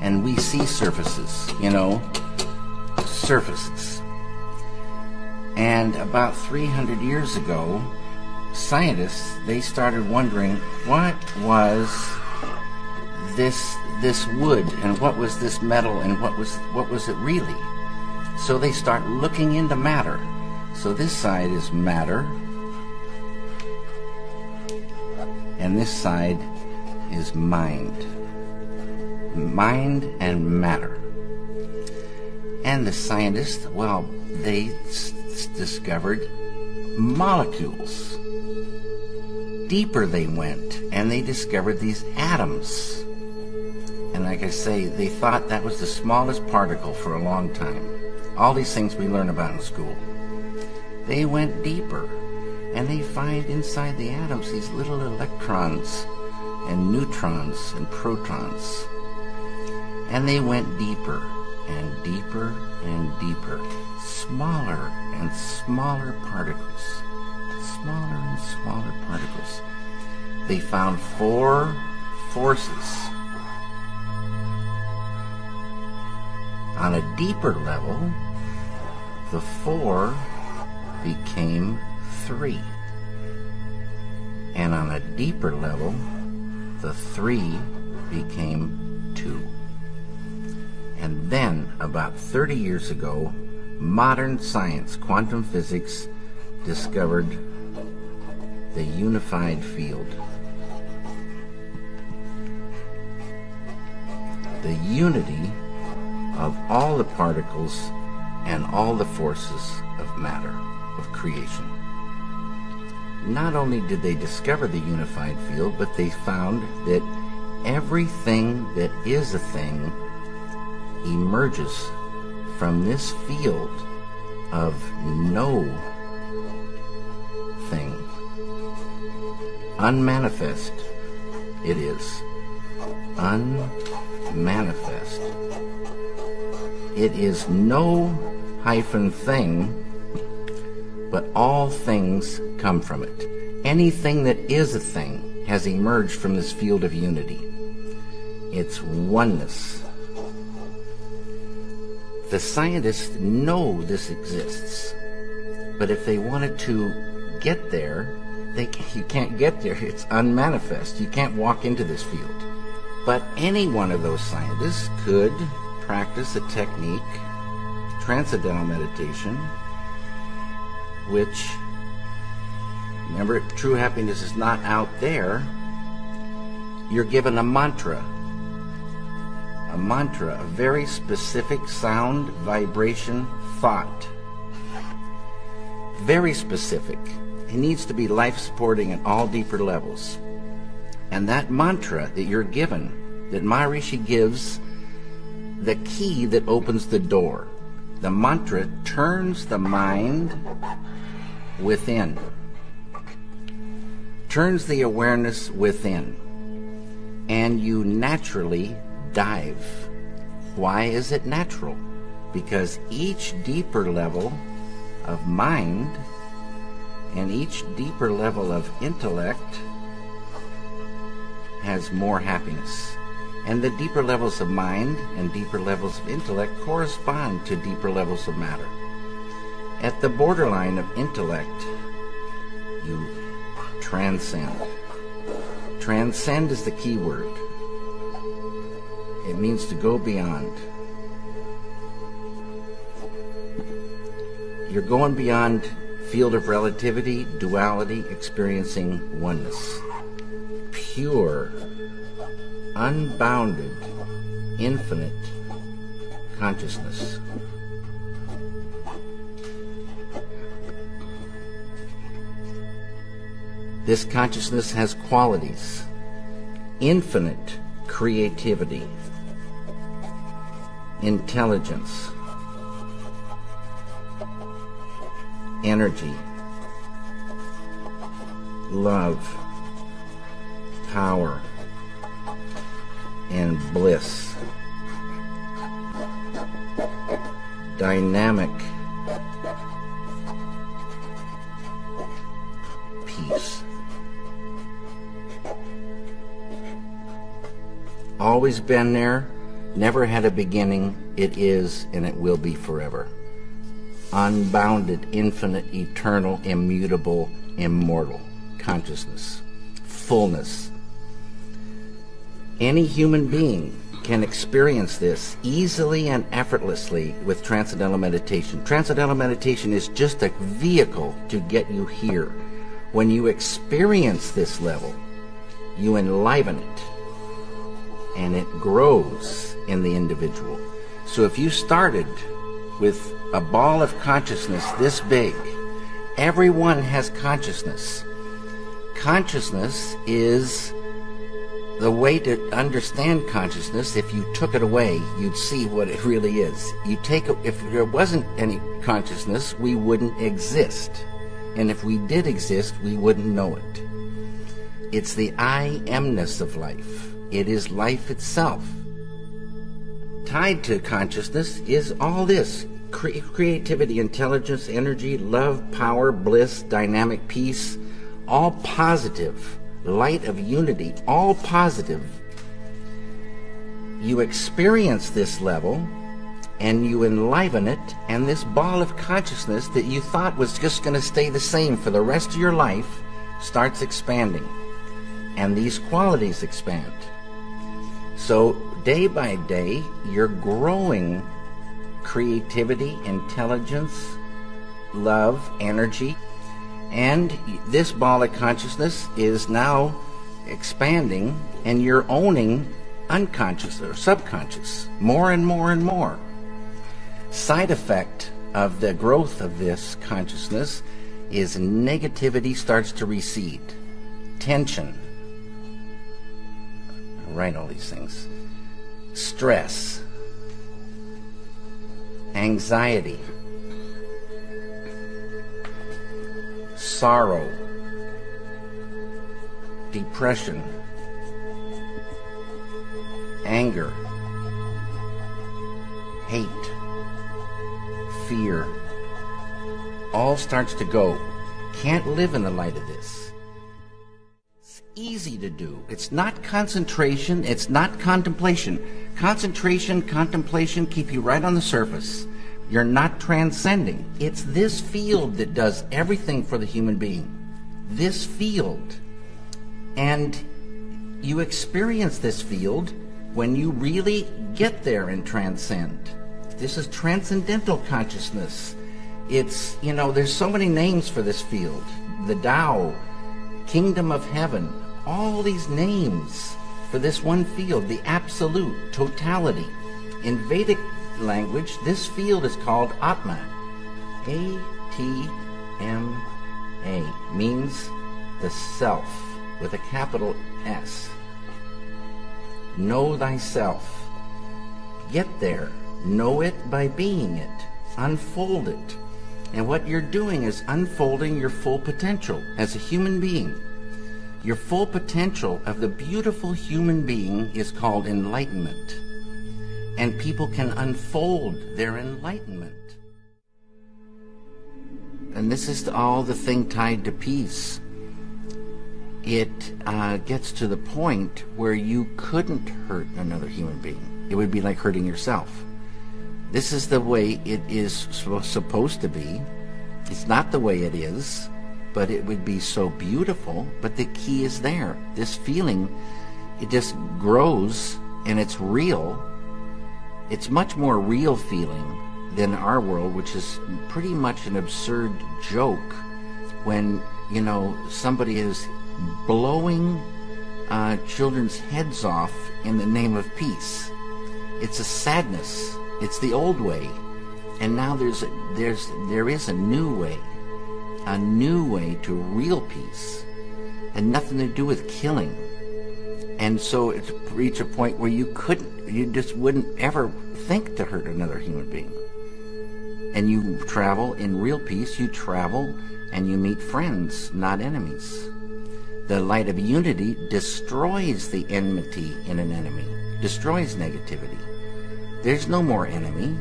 and we see surfaces, surfaces. And about 300 years ago, scientists, they started wondering, what was this wood, and what was this metal, and what was it really? So they start looking into matter. So this side is matter, and this side is mind. Mind and matter. And the scientists, well, they discovered molecules. Deeper they went, and they discovered these atoms. And like I say, they thought that was the smallest particle for a long time. All these things we learn about in school. They went deeper, and they find inside the atoms these little electrons and neutrons and protons. And they went deeper and deeper and deeper, smaller and smaller particles, smaller and smaller particles. They found 4 forces. On a deeper level, the 4 became 3. And on a deeper level, the 3 became 2. And then, about 30 years ago, modern science, quantum physics, discovered the unified field. The unity of all the particles and all the forces of matter, of creation. Not only did they discover the unified field, but they found that everything that is a thing emerges from this field of no thing. Unmanifest it is. Unmanifest. It is no hyphen thing, but all things come from it. Anything that is a thing has emerged from this field of unity. It's oneness. The scientists know this exists, but if they wanted to get there, you can't get there. It's unmanifest. You can't walk into this field. But any one of those scientists could practice a technique, transcendental meditation, which, remember, true happiness is not out there. You're given a mantra, a very specific sound, vibration, thought. Very specific. It needs to be life-supporting at all deeper levels. And that mantra that you're given, that Maharishi gives, the key that opens the door. The mantra turns the mind within, turns the awareness within, and you naturally dive. Why is it natural? Because each deeper level of mind and each deeper level of intellect has more happiness. And the deeper levels of mind and deeper levels of intellect correspond to deeper levels of matter. At the borderline of intellect, you transcend. Transcend is the key word. It means to go beyond. You're going beyond field of relativity, duality, experiencing oneness. Pure, unbounded, infinite consciousness. This consciousness has qualities: infinite creativity, intelligence, energy, love, power, and bliss. Dynamic peace. Always been there, never had a beginning, it is, and it will be forever. Unbounded, infinite, eternal, immutable, immortal consciousness, fullness. Any human being can experience this easily and effortlessly with transcendental meditation. Transcendental meditation is just a vehicle to get you here. When you experience this level, you enliven it, and it grows in the individual. So if you started with a ball of consciousness this big, everyone has consciousness. Consciousness is the way to understand consciousness. If you took it away, you'd see what it really is. If there wasn't any consciousness, we wouldn't exist. And if we did exist, we wouldn't know it. It's the I amness of life. It is life itself. Tied to consciousness is all this. Creativity, intelligence, energy, love, power, bliss, dynamic peace, all positive. Light of unity, all positive. You experience this level and you enliven it, and this ball of consciousness that you thought was just going to stay the same for the rest of your life starts expanding, and these qualities expand. So day by day you're growing creativity, intelligence, love, energy. And this ball of consciousness is now expanding, and you're owning unconscious or subconscious more and more and more. Side effect of the growth of this consciousness is negativity starts to recede. Tension. I'll write all these things. Stress. Anxiety. Sorrow, depression, anger, hate, fear, all starts to go. Can't live in the light of this. It's easy to do. It's not concentration, it's not contemplation. Concentration, contemplation keep you right on the surface. You're not transcending. It's this field that does everything for the human being. This field. And you experience this field when you really get there and transcend. This is transcendental consciousness. It's, there's so many names for this field. The Tao, Kingdom of Heaven, all these names for this one field, the absolute, totality. In Vedic language, this field is called Atma. A-T-M-A means the self with a capital S. Know thyself. Get there. Know it by being it. Unfold it. And what you're doing is unfolding your full potential as a human being. Your full potential of the beautiful human being is called enlightenment. And people can unfold their enlightenment. And this is all the thing tied to peace. It gets to the point where you couldn't hurt another human being. It would be like hurting yourself. This is the way it is supposed to be. It's not the way it is, but it would be so beautiful. But the key is there. This feeling, it just grows, and it's real. It's much more real feeling than our world, which is pretty much an absurd joke when, somebody is blowing children's heads off in the name of peace. It's a sadness. It's the old way. And now there is a new way to real peace, and nothing to do with killing. And so it's reached a point where you just wouldn't ever think to hurt another human being. And you travel in real peace, you travel and you meet friends, not enemies. The light of unity destroys the enmity in an enemy, destroys negativity. There's no more enemy.